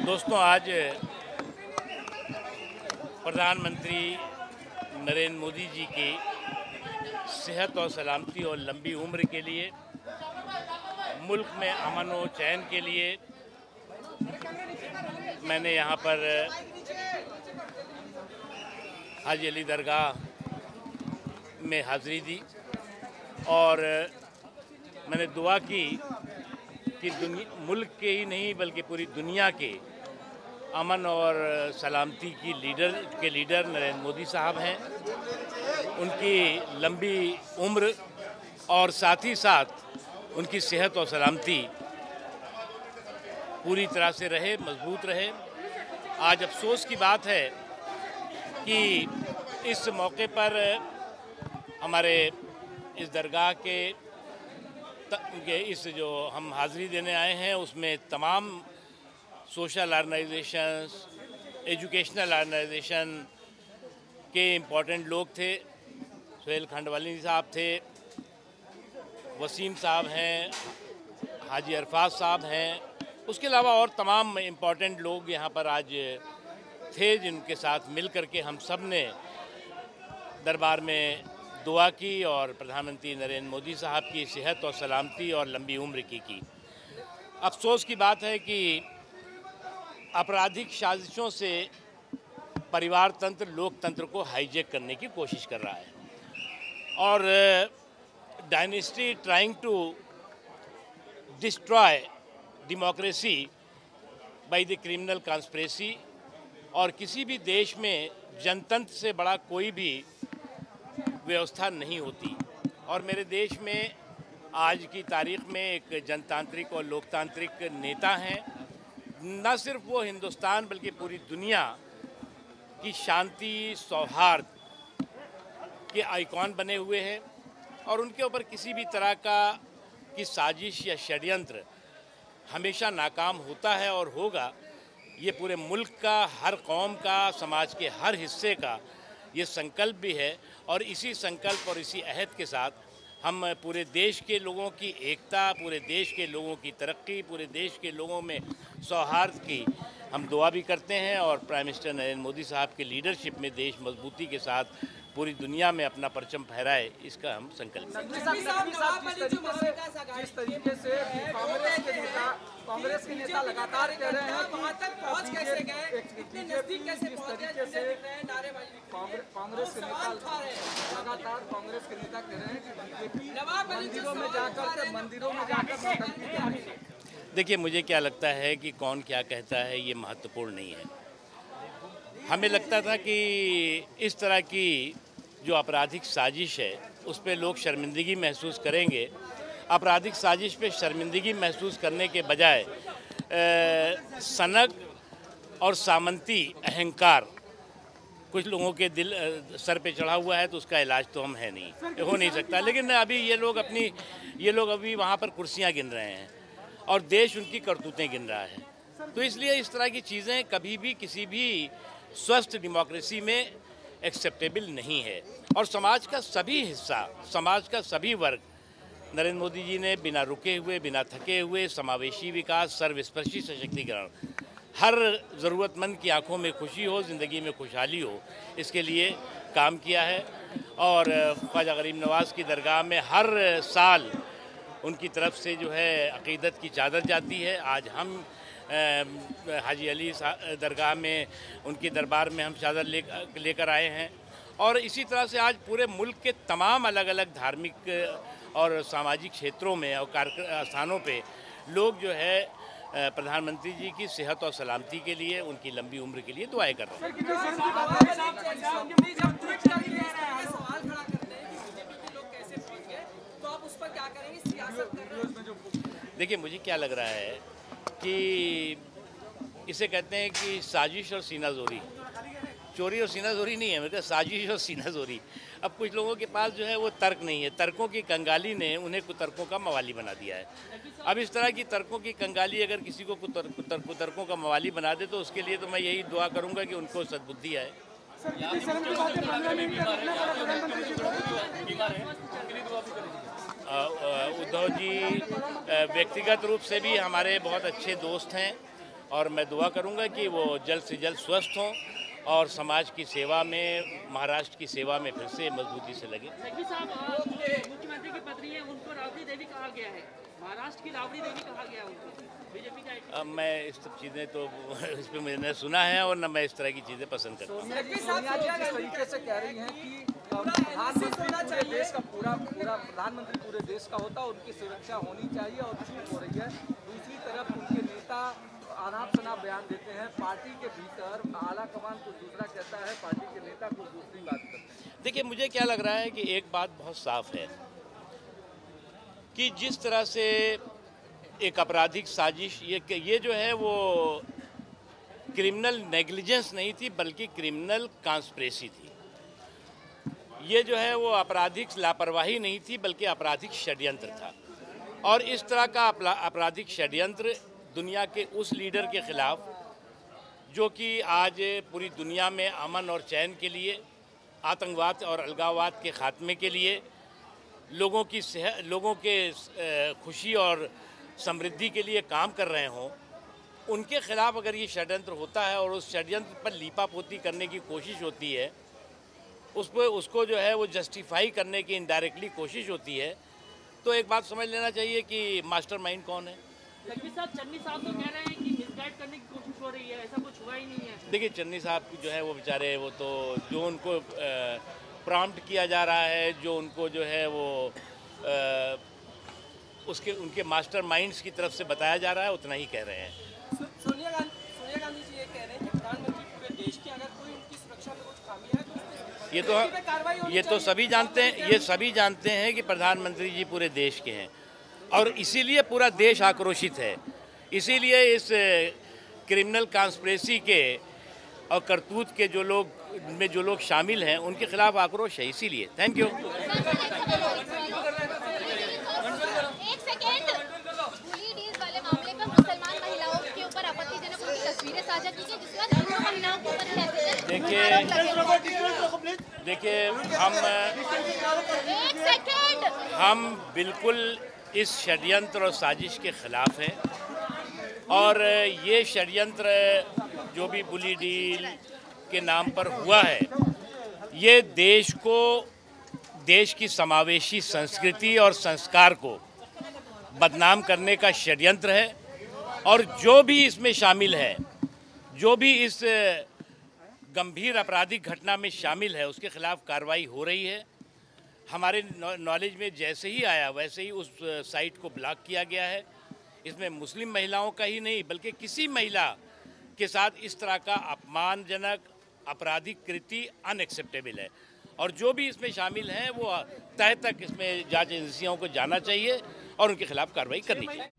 दोस्तों, आज प्रधानमंत्री नरेंद्र मोदी जी की सेहत और सलामती और लंबी उम्र के लिए, मुल्क में अमन और चैन के लिए मैंने यहाँ पर हाजी अली दरगाह में हाज़िरी दी और मैंने दुआ की कि मुल्क के ही नहीं बल्कि पूरी दुनिया के अमन और सलामती की लीडर नरेंद्र मोदी साहब हैं। उनकी लंबी उम्र और साथ ही साथ उनकी सेहत और सलामती पूरी तरह से रहे, मजबूत रहे। आज अफसोस की बात है कि इस मौके पर हमारे इस दरगाह के इस जो हम हाज़िरी देने आए हैं उसमें तमाम सोशल ऑर्गेनाइजेशंस, एजुकेशनल ऑर्गेनाइजेशन के इम्पोर्टेंट लोग थे। सुहेल खंडवाली साहब थे, वसीम साहब हैं, हाजी अरफात साहब हैं, उसके अलावा और तमाम इम्पोर्टेंट लोग यहाँ पर आज थे जिनके साथ मिल कर के हम सब ने दरबार में दुआ की और प्रधानमंत्री नरेंद्र मोदी साहब की सेहत और सलामती और लंबी उम्र की। अफसोस की बात है कि आपराधिक साजिशों से परिवार तंत्र, लोकतंत्र को हाईजैक करने की कोशिश कर रहा है और dynasty trying to destroy democracy by the criminal conspiracy. और किसी भी देश में जनतंत्र से बड़ा कोई भी व्यवस्था नहीं होती और मेरे देश में आज की तारीख में एक जनतांत्रिक और लोकतांत्रिक नेता हैं। न सिर्फ वो हिंदुस्तान बल्कि पूरी दुनिया की शांति, सौहार्द के आइकॉन बने हुए हैं और उनके ऊपर किसी भी तरह की साजिश या षड्यंत्र हमेशा नाकाम होता है और होगा। ये पूरे मुल्क का, हर कौम का, समाज के हर हिस्से का ये संकल्प भी है और इसी संकल्प और इसी अहद के साथ हम पूरे देश के लोगों की एकता, पूरे देश के लोगों की तरक्की, पूरे देश के लोगों में सौहार्द की हम दुआ भी करते हैं और प्राइम मिनिस्टर नरेंद्र मोदी साहब के लीडरशिप में देश मजबूती के साथ पूरी दुनिया में अपना परचम फहराए, इसका हम संकल्प करते हैं। जिस तरीके से कांग्रेस के नेता लगातार कह रहे हैं वहां तक पहुंच कैसे गए, इतने नजदीक कैसे पहुंच गए, जिस तरीके से नारेबाजी कांग्रेस के नेता लगातार कांग्रेस के नेता कह रहे हैं कि बीजेपी मंदिरों में जाकर देखिए, मुझे क्या लगता है कि कौन क्या कहता है ये महत्वपूर्ण नहीं है। हमें लगता था कि इस तरह की जो आपराधिक साजिश है उस पर लोग शर्मिंदगी महसूस करेंगे। आपराधिक साजिश पे शर्मिंदगी महसूस करने के बजाय सनक और सामंती अहंकार कुछ लोगों के सर पे चढ़ा हुआ है तो उसका इलाज तो हम है नहीं, हो नहीं सकता। लेकिन अभी ये लोग अभी वहाँ पर कुर्सियाँ गिन रहे हैं और देश उनकी करतूतें गिन रहा है। तो इसलिए इस तरह की चीज़ें कभी भी किसी भी स्वस्थ डेमोक्रेसी में एक्सेप्टेबल नहीं है और समाज का सभी हिस्सा, समाज का सभी वर्ग नरेंद्र मोदी जी ने बिना रुके हुए, बिना थके हुए समावेशी विकास, सर्वस्पर्शी सशक्तिकरण, हर ज़रूरतमंद की आंखों में खुशी हो, ज़िंदगी में खुशहाली हो, इसके लिए काम किया है। और ख्वाजा गरीब नवाज़ की दरगाह में हर साल उनकी तरफ से जो है अक़ीदत की चादर जाती है। आज हम हाजी अली दरगाह में उनके दरबार में हम चादर लेकर आए हैं और इसी तरह से आज पूरे मुल्क के तमाम अलग अलग धार्मिक और सामाजिक क्षेत्रों में और स्थानों पे लोग जो है प्रधानमंत्री जी की सेहत और सलामती के लिए, उनकी लंबी उम्र के लिए दुआएं कर रहे हैं। देखिए, मुझे क्या लग रहा है कि इसे कहते हैं कि साजिश और सीनाजोरी, चोरी और सीनाजोरी नहीं है, मतलब साजिश और सीनाजोरी। अब कुछ लोगों के पास जो है वो तर्क नहीं है, तर्कों की कंगाली ने उन्हें कुतर्कों का मवाली बना दिया है। अब इस तरह की तर्कों की कंगाली अगर किसी को कुतर्कों का मवाली बना दे तो उसके लिए तो मैं यही दुआ करूंगा कि उनको सद्बुद्धि आए। उद्धव जी व्यक्तिगत रूप से भी हमारे बहुत अच्छे दोस्त हैं और मैं दुआ करूंगा कि वो जल्द से जल्द स्वस्थ हों और समाज की सेवा में, महाराष्ट्र की सेवा में फिर से मजबूती से लगे। मुख्यमंत्री की पत्नी है, उनको राबड़ी देवी कहा गया है, महाराष्ट्र की राबड़ी देवी कहा गया है उनको, बीजेपी का। मैं इस सब चीज़ें तो इस पर मैंने सुना है और न मैं इस तरह की चीज़ें पसंद करता हूँ। सोनिया जी जिस तरीके से कह रही हैं कि प्रधानमंत्री पूरे देश का प्रधानमंत्री पूरे देश का होता है, उनकी सुरक्षा होनी चाहिए और चूक हो रही है। दूसरी तरफ उनके नेता अनाप शनाप बयान देते हैं, पार्टी के भीतर आला कमान कुछ दूसरा कहता है, पार्टी के नेता कुछ दूसरी बात करते हैं। देखिए, मुझे क्या लग रहा है कि एक बात बहुत साफ है कि जिस तरह से एक आपराधिक साजिश, ये जो है वो क्रिमिनल नेग्लिजेंस नहीं थी बल्कि क्रिमिनल कॉन्स्पिरेसी थी। ये जो है वो आपराधिक लापरवाही नहीं थी बल्कि आपराधिक षड्यंत्र था। और इस तरह का आपराधिक षड्यंत्र दुनिया के उस लीडर के खिलाफ जो कि आज पूरी दुनिया में अमन और चैन के लिए, आतंकवाद और अलगाववाद के खात्मे के लिए, लोगों के खुशी और समृद्धि के लिए काम कर रहे हों, उनके खिलाफ अगर ये षड्यंत्र होता है और उस षड्यंत्र पर लीपापोती करने की कोशिश होती है, उसको जो है वो जस्टिफाई करने की इनडायरेक्टली कोशिश होती है, तो एक बात समझ लेना चाहिए कि मास्टरमाइंड कौन है। चन्नी साहब तो कह रहे हैं कि मिसगाइड करने की कोशिश हो रही है, ऐसा कुछ हुआ ही नहीं है। देखिए, चन्नी साहब जो है वो बेचारे, वो तो जो उनको प्रॉम्प्ट किया जा रहा है, जो उनको जो है वो उनके मास्टरमाइंड्स की तरफ से बताया जा रहा है, उतना ही कह रहे हैं। सोनिया गांधी जी ये कह रहे हैं कि प्रधानमंत्री पूरे देश की, अगर कोई उनकी सुरक्षा में कुछ खामी है तो ये तो सभी जानते हैं, ये सभी जानते हैं कि प्रधानमंत्री जी पूरे देश के हैं और इसीलिए पूरा देश आक्रोशित है। इसीलिए इस क्रिमिनल कॉन्स्पिरेसी के और करतूत के जो लोग शामिल हैं, उनके खिलाफ आक्रोश है, इसीलिए। Thank you. देखिए, हम बिल्कुल इस षड्यंत्र और साजिश के खिलाफ हैं और ये षड्यंत्र जो भी बुली डील के नाम पर हुआ है, ये देश की समावेशी संस्कृति और संस्कार को बदनाम करने का षड्यंत्र है। और जो भी इसमें शामिल है, जो भी इस गंभीर आपराधिक घटना में शामिल है, उसके खिलाफ कार्रवाई हो रही है। हमारे नॉलेज में जैसे ही आया वैसे ही उस साइट को ब्लॉक किया गया है। इसमें मुस्लिम महिलाओं का ही नहीं बल्कि किसी महिला के साथ इस तरह का अपमानजनक आपराधिक कृति अनएक्सेप्टेबल है और जो भी इसमें शामिल हैं वो तह तक इसमें जांच एजेंसियों को जाना चाहिए और उनके खिलाफ कार्रवाई करनी चाहिए।